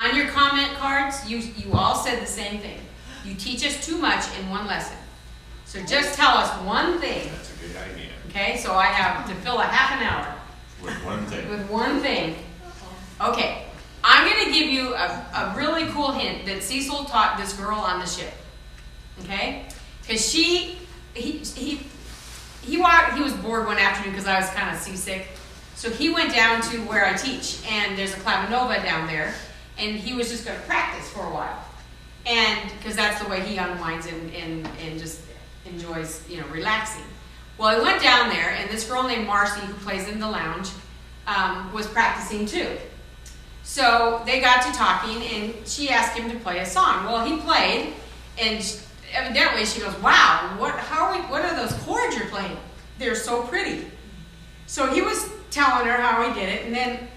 On your comment cards, you all said the same thing. You teach us too much in one lesson. So just tell us one thing. That's a good idea. Okay, so I have to fill a half an hour. With one thing. With one thing. Okay, I'm going to give you a really cool hint that Cecil taught this girl on the ship. Okay? Because he was bored one afternoon because I was kind of seasick. So he went down to where I teach, and there's a clavinova down there, and he was just going to practice for a while. And because that's the way he unwinds and just enjoys, relaxing. Well, I went down there, and this girl named Marcy, who plays in the lounge, was practicing too. So they got to talking, and she asked him to play a song. Well, he played, and evidently she goes, "Wow, what are those chords you're playing? They're so pretty." So he was telling her how he did it, and then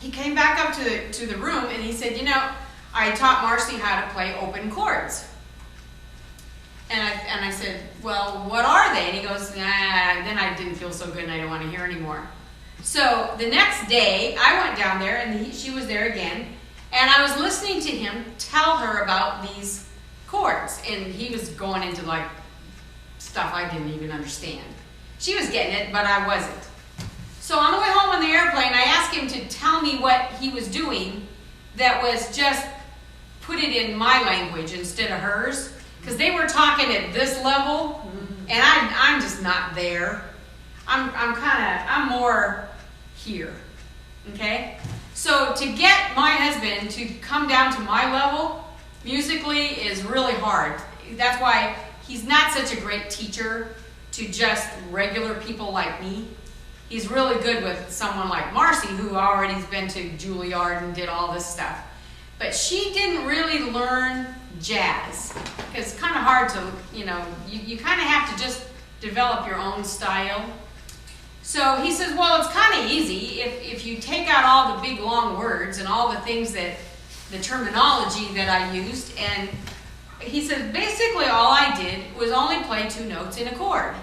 he came back up to the room, and he said, "I taught Marcy how to play open chords." And I said, "Well, what are they?" And he goes, "Nah." Then I didn't feel so good, and I didn't want to hear anymore. So the next day, I went down there, and she was there again, and I was listening to him tell her about these chords, and he was going into stuff I didn't even understand. She was getting it, but I wasn't. So on the way home on the airplane, I asked him to tell me what he was doing that was just put it in my language instead of hers, because they were talking at this level, and I'm just not there. I'm more here, okay? So to get my husband to come down to my level musically is really hard. That's why he's not such a great teacher to just regular people like me. He's really good with someone like Marcy, who already has been to Juilliard and did all this stuff. But she didn't really learn jazz, because it's kind of hard to, you kind of have to just develop your own style. So he says, well, it's kind of easy if you take out all the big long words and all the things the terminology that I used, and he says, basically all I did was only play 2 notes in a chord.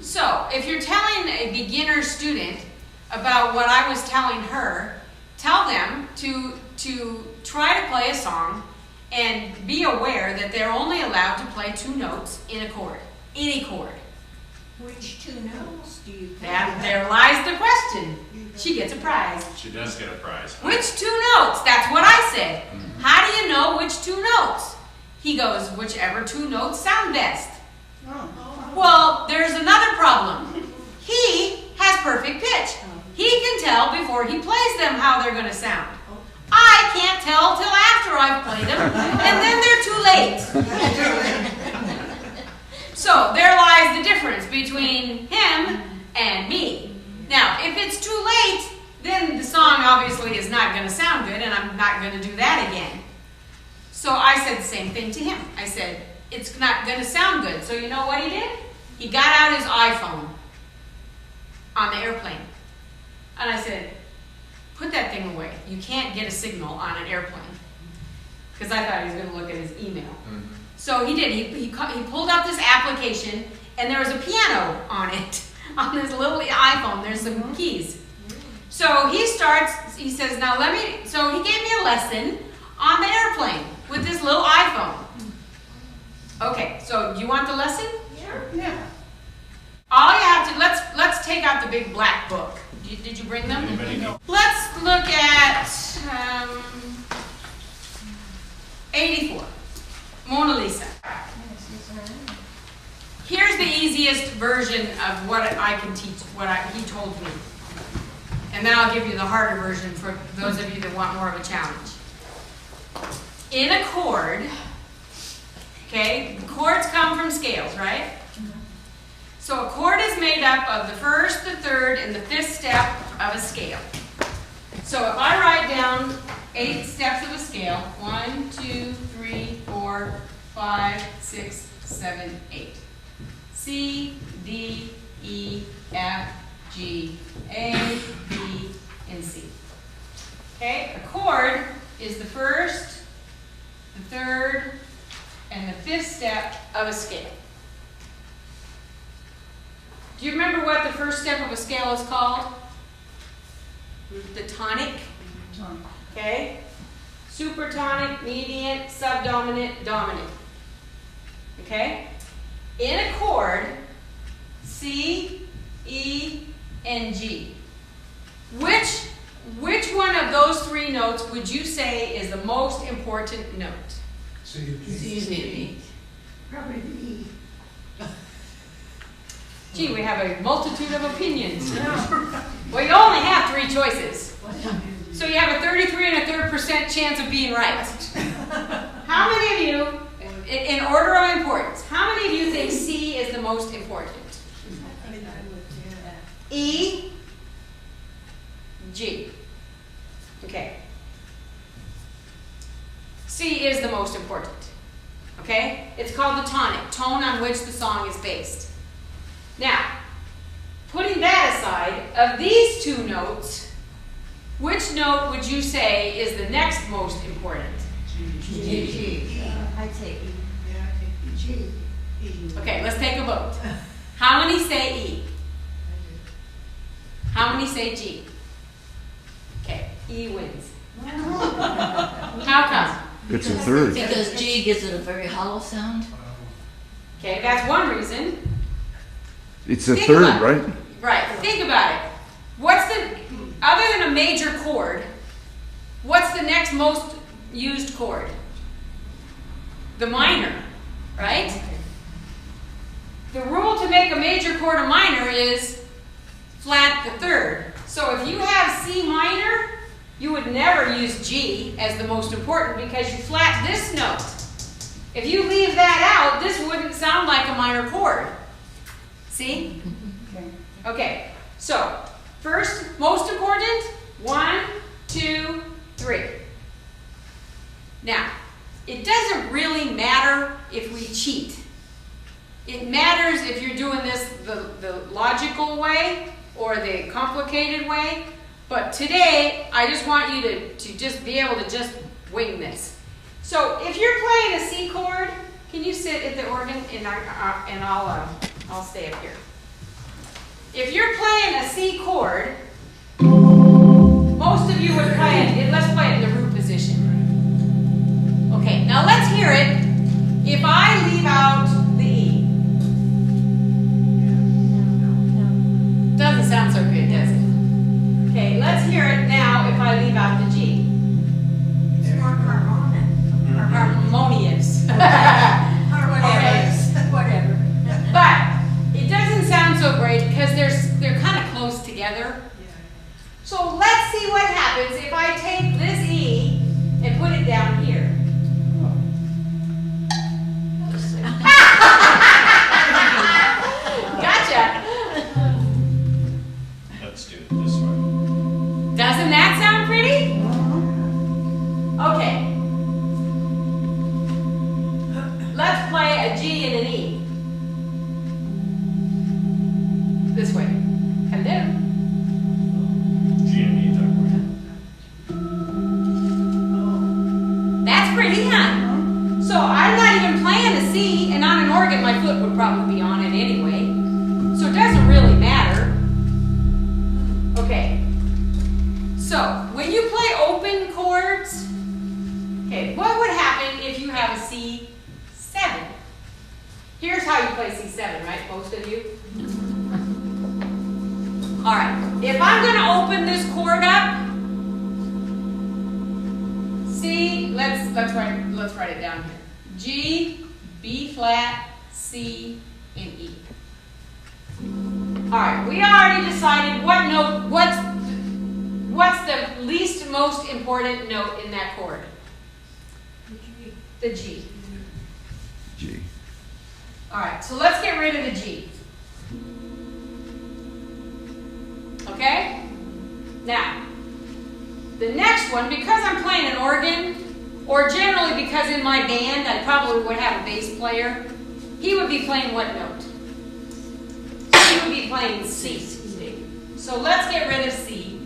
So if you're telling a beginner student about what I was telling her, tell them to try to play a song and be aware that they're only allowed to play 2 notes in a chord, any chord. Which 2 notes do you play? There lies the question. She gets a prize. She does get a prize. Which 2 notes? That's what I said. How do you know which 2 notes? He goes, whichever 2 notes sound best. Well, there's another problem. He has perfect pitch. He can tell before he plays them how they're going to sound. I can't tell till after I've played them, and then they're too late. So there lies the difference between him and me. Now, if it's too late, then the song obviously is not going to sound good, and I'm not going to do that again. So I said the same thing to him. I said, it's not going to sound good. So you know what he did? He got out his iPhone on the airplane. And I said, put that thing away. You can't get a signal on an airplane. Because I thought he was going to look at his email. So he did. He pulled up this application, and there was a piano on it, on this little iPhone. There's some keys. So he says, now so he gave me a lesson on the airplane with this little iPhone. Okay, so do you want the lesson? Yeah. All you have to, let's take out the big black book. Did you bring them? Let's look at 84, Mona Lisa. Here's the easiest version of what I can teach, he told me. And then I'll give you the harder version for those of you that want more of a challenge. In a chord, okay, chords come from scales, right? So a chord is made up of the first, the third, and the 5th step of a scale. So if I write down 8 steps of a scale, 1, 2, 3, 4, 5, 6, 7, 8. C, D, E, F, G, A, B, and C. Okay, a chord is the first, the third, and the 5th step of a scale. Do you remember what the first step of a scale is called? The tonic. Okay? Supertonic, mediant, subdominant, dominant. Okay? In a chord, C, E, and G. Which one of those three notes would you say is the most important note? C. Probably the E. Gee, we have a multitude of opinions. Well, you only have three choices. So you have a 33 1/3% chance of being right. How many of you, in order of importance, how many of you think C is the most important? E, G. Okay. C is the most important. Okay? It's called the tonic, tone on which the song is based. Now, putting that aside, of these two notes, which note would you say is the next most important? G. I'd say E. Yeah, I think G. Okay, let's take a vote. How many say E? How many say G? Okay, E wins. How come? It's a third. Because G gives it a very hollow sound. Okay, that's one reason. It's a Think third, about it. right? Right, think about it. Other than a major chord, what's the next most used chord? The minor, right? The rule to make a major chord a minor is flat the third. So if you have C minor, you would never use G as the most important because you flat this note. If you leave that out, this wouldn't sound like a minor chord. See? Okay, so first, most important, 1, 2, 3. Now, it doesn't really matter if we cheat. It matters if you're doing this the logical way or the complicated way. But today, I just want you to just be able to just wing this. So if you're playing a C chord, can you sit at the organ and I'll stay up here. If you're playing a C chord, most of you would play it. Let's play it in the root position. Okay, now let's hear it. If I leave out the E, doesn't sound so good, does it? Okay, let's hear it now. If I leave out the G, It's more harmonic. harmonious. Whatever. But it doesn't sound so great because they're kind of close together. So let's see what happens if I take this E and put it down here. Gotcha. Let's do it this way. Doesn't that sound pretty? Okay. Let's play a G and an E. This way. Hello. G and E that way. That's pretty, huh? So I'm not even playing a C, and on an organ my foot would probably be on it anyway. So it doesn't really matter. Okay. So when you play open chords, okay, what would happen if you have a C7? Here's how you play C7, right, most of you? All right, if I'm going to open this chord up, C, let's write it down here. G, B flat, C, and E. All right, we already decided what note, what's the least most important note in that chord? The G. G. All right, so let's get rid of the G. Okay? Now, the next one, because I'm playing an organ, or generally because in my band I probably would have a bass player, he would be playing what note? He would be playing C. So let's get rid of C.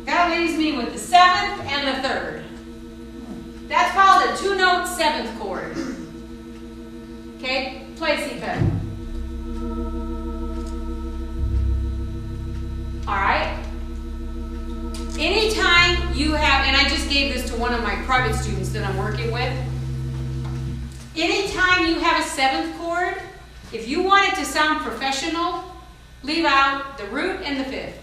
That leaves me with the 7th and the 3rd. That's called a 2-note 7th chord. Okay, play C7. All right. Anytime you have, and I just gave this to one of my private students that I'm working with. Anytime you have a 7th chord, if you want it to sound professional, leave out the root and the 5th.